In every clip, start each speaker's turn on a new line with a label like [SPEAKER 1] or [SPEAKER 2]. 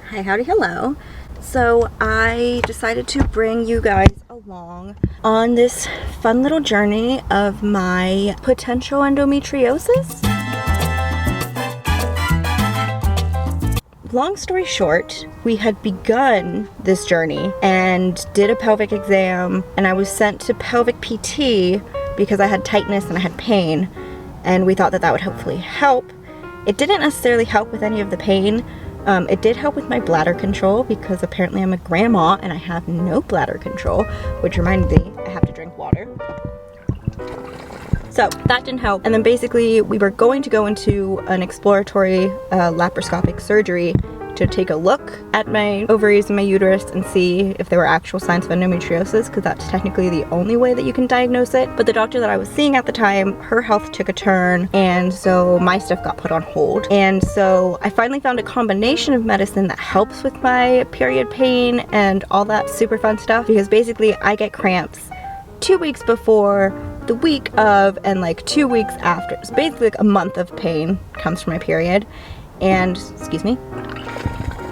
[SPEAKER 1] Hi, howdy, hello. So I decided to bring you guys along on this fun little journey of my potential endometriosis. Long story short, we had begun this journey and did a pelvic exam, and I was sent to pelvic PT because I had tightness and I had pain, and we thought that that would hopefully help. It didn't necessarily help with any of the pain. It did help with my bladder control because apparently I'm a grandma and I have no bladder control, which reminded me I have to drink water. So that didn't help. And then basically we were going to go into an exploratory laparoscopic surgery to take a look at my ovaries and my uterus and see if there were actual signs of endometriosis, because that's technically the only way that you can diagnose it. But the doctor that I was seeing at the time, her health took a turn, and so my stuff got put on hold. And so I finally found a combination of medicine that helps with my period pain and all that super fun stuff, because basically I get cramps 2 weeks before, the week of, and like 2 weeks after. So basically like a month of pain comes from my period. And, excuse me.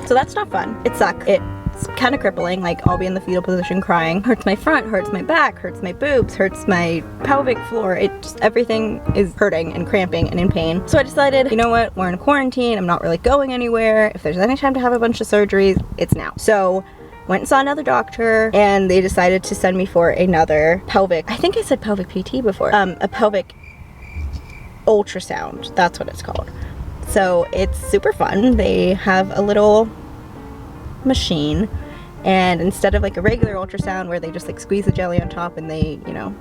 [SPEAKER 1] So that's not fun. It sucks. It's kind of crippling. Like, I'll be in the fetal position crying. Hurts my front, hurts my back, hurts my boobs, hurts my pelvic floor. It just, everything is hurting and cramping and in pain. So I decided, you know what? We're in quarantine. I'm not really going anywhere. If there's any time to have a bunch of surgeries, it's now. So went and saw another doctor, and they decided to send me for another pelvic, I think I said pelvic PT before, a pelvic ultrasound. That's what it's called. So it's super fun. They have a little machine, and instead of like a regular ultrasound where they just like squeeze the jelly on top and they, you know,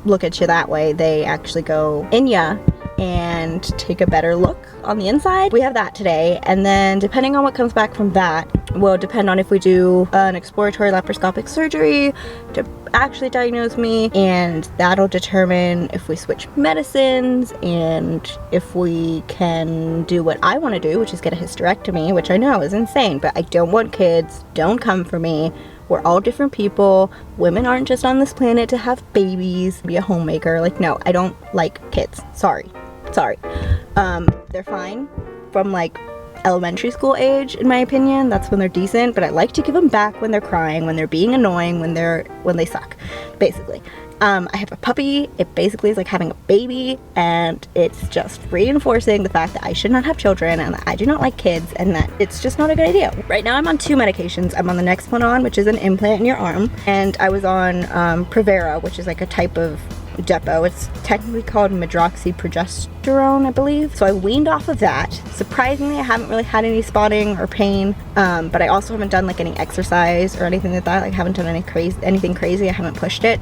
[SPEAKER 1] look at you that way, they actually go in ya and take a better look on the inside. We have that today, and then depending on what comes back from that will depend on if we do an exploratory laparoscopic surgery to actually diagnose me, and that'll determine if we switch medicines and if we can do what I want to do, which is get a hysterectomy, which I know is insane, but I don't want kids. Don't come for me. We're all different people. Women aren't just on this planet to have babies, be a homemaker. Like, no, I don't like kids. Sorry. They're fine from like elementary school age, in my opinion. That's when they're decent, but I like to give them back when they're crying, when they're being annoying, when they suck, basically. I have a puppy. It basically is like having a baby, and it's just reinforcing the fact that I should not have children and that I do not like kids and that it's just not a good idea. Right now I'm on 2 medications. I'm on the next one on, which is an implant in your arm, and I was on Prevera, which is like a type of Depo. It's technically called medroxyprogesterone, I believe. So I weaned off of that. Surprisingly, I haven't really had any spotting or pain, but I also haven't done like any exercise or anything like that. Like, I haven't done anything crazy. I haven't pushed it.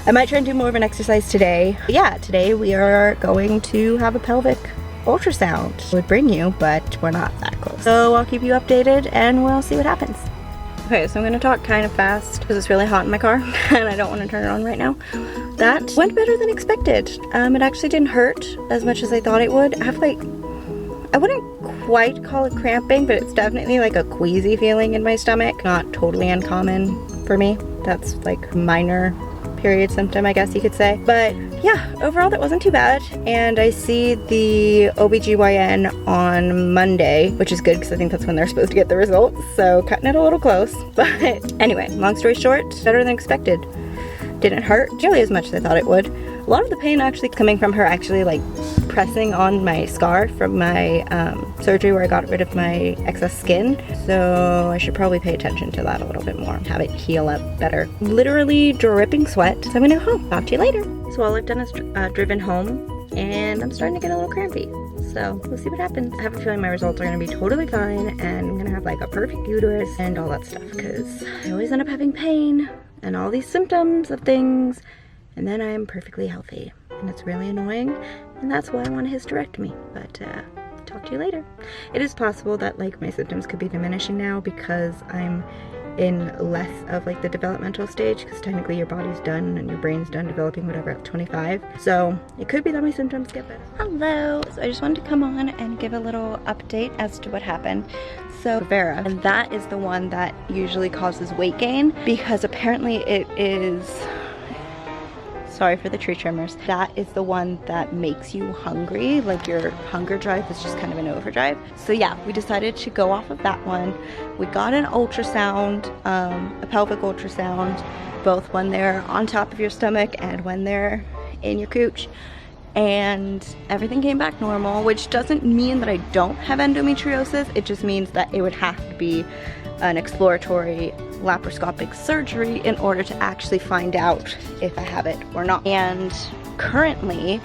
[SPEAKER 1] I might try and do more of an exercise today. But yeah, today we are going to have a pelvic ultrasound. It would bring you, but we're not that close. So I'll keep you updated and we'll see what happens. Okay, so I'm gonna talk kind of fast because it's really hot in my car and I don't want to turn it on right now. That went better than expected. It actually didn't hurt as much as I thought it would. I have like, I wouldn't quite call it cramping, but it's definitely like a queasy feeling in my stomach. Not totally uncommon for me. That's like minor period symptom, I guess you could say. But yeah, overall that wasn't too bad. And I see the OBGYN on Monday, which is good because I think that's when they're supposed to get the results. So cutting it a little close. But anyway, long story short, better than expected. Didn't hurt nearly as much as I thought it would. A lot of the pain actually coming from her actually like pressing on my scar from my surgery where I got rid of my excess skin. So I should probably pay attention to that a little bit more, have it heal up better. Literally dripping sweat. So I'm gonna go home. Talk to you later. So all I've done is driven home, and I'm starting to get a little crampy. So we'll see what happens. I have a feeling my results are gonna be totally fine, and I'm gonna have like a perfect uterus and all that stuff, because I always end up having pain and all these symptoms of things, and then I am perfectly healthy, and it's really annoying, and that's why I want a hysterectomy. But talk to you later. It is possible that like my symptoms could be diminishing now because I'm in less of like the developmental stage, because technically your body's done and your brain's done developing whatever at 25. So it could be that my symptoms get better. Hello. So I just wanted to come on and give a little update as to what happened. So Vera, and that is the one that usually causes weight gain, because apparently it is Sorry for the tree trimmers. That is the one that makes you hungry. Like your hunger drive is just kind of an overdrive. So yeah, we decided to go off of that one. We got an ultrasound, a pelvic ultrasound, both when they're on top of your stomach and when they're in your cooch. And everything came back normal, which doesn't mean that I don't have endometriosis. It just means that it would have to be an exploratory laparoscopic surgery in order to actually find out if I have it or not. And currently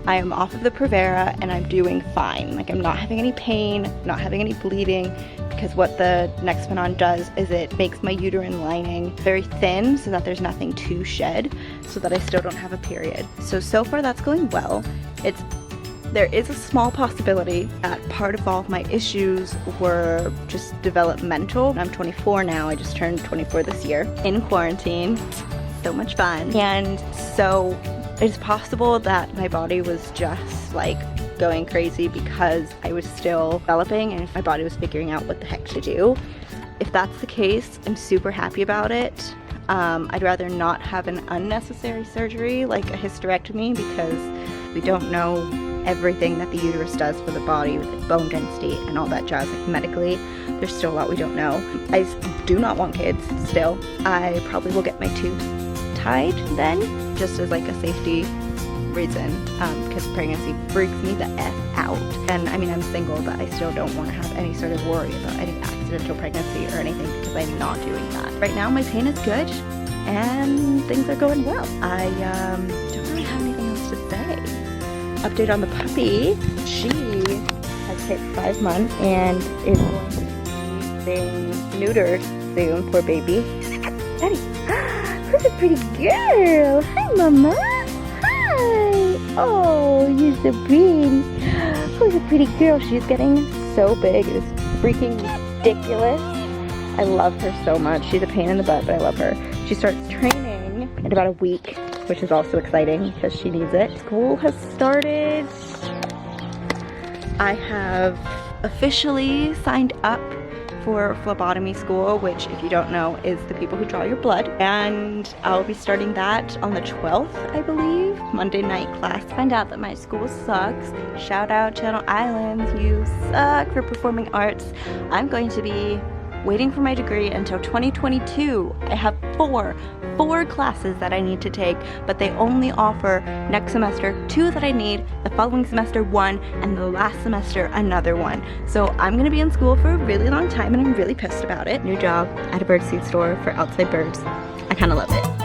[SPEAKER 1] I am off of the Provera and I'm doing fine. Like, I'm not having any pain, not having any bleeding, because what the Nexplanon does is it makes my uterine lining very thin so that there's nothing to shed, so that I still don't have a period. So far that's going well. There is a small possibility that part of all of my issues were just developmental. I'm 24 now, I just turned 24 this year, in quarantine. So much fun. And so it's possible that my body was just like going crazy because I was still developing and my body was figuring out what the heck to do. If that's the case, I'm super happy about it. I'd rather not have an unnecessary surgery like a hysterectomy, because we don't know everything that the uterus does for the body with like bone density and all that jazz. Like, medically, there's still a lot we don't know. I do not want kids still. I probably will get my tubes tied then, just as like a safety reason, because pregnancy freaks me the F out. And I mean, I'm single, but I still don't want to have any sort of worry about any accidental pregnancy or anything, because I'm not doing that. Right now my pain is good and things are going well. I don't really have anything else to say. Update on the puppy. She has hit 5 months and is going to be being neutered soon. Poor baby. Daddy, who's a pretty girl? Hi, Mama. Hi. Oh, you're so pretty. Who's a pretty girl? She's getting so big. It is freaking ridiculous. I love her so much. She's a pain in the butt, but I love her. She starts training in about a week, which is also exciting because she needs it. School has started. I have officially signed up for phlebotomy school, which, if you don't know, is the people who draw your blood. And I'll be starting that on the 12th, I believe. Monday night class. Find out that my school sucks. Shout out Channel Islands, you suck for performing arts. I'm going to be waiting for my degree until 2022. I have four classes that I need to take, but they only offer next semester 2 that I need, the following semester 1, and the last semester another 1. So I'm gonna be in school for a really long time and I'm really pissed about it. New job at a birdseed store for outside birds. I kinda love it.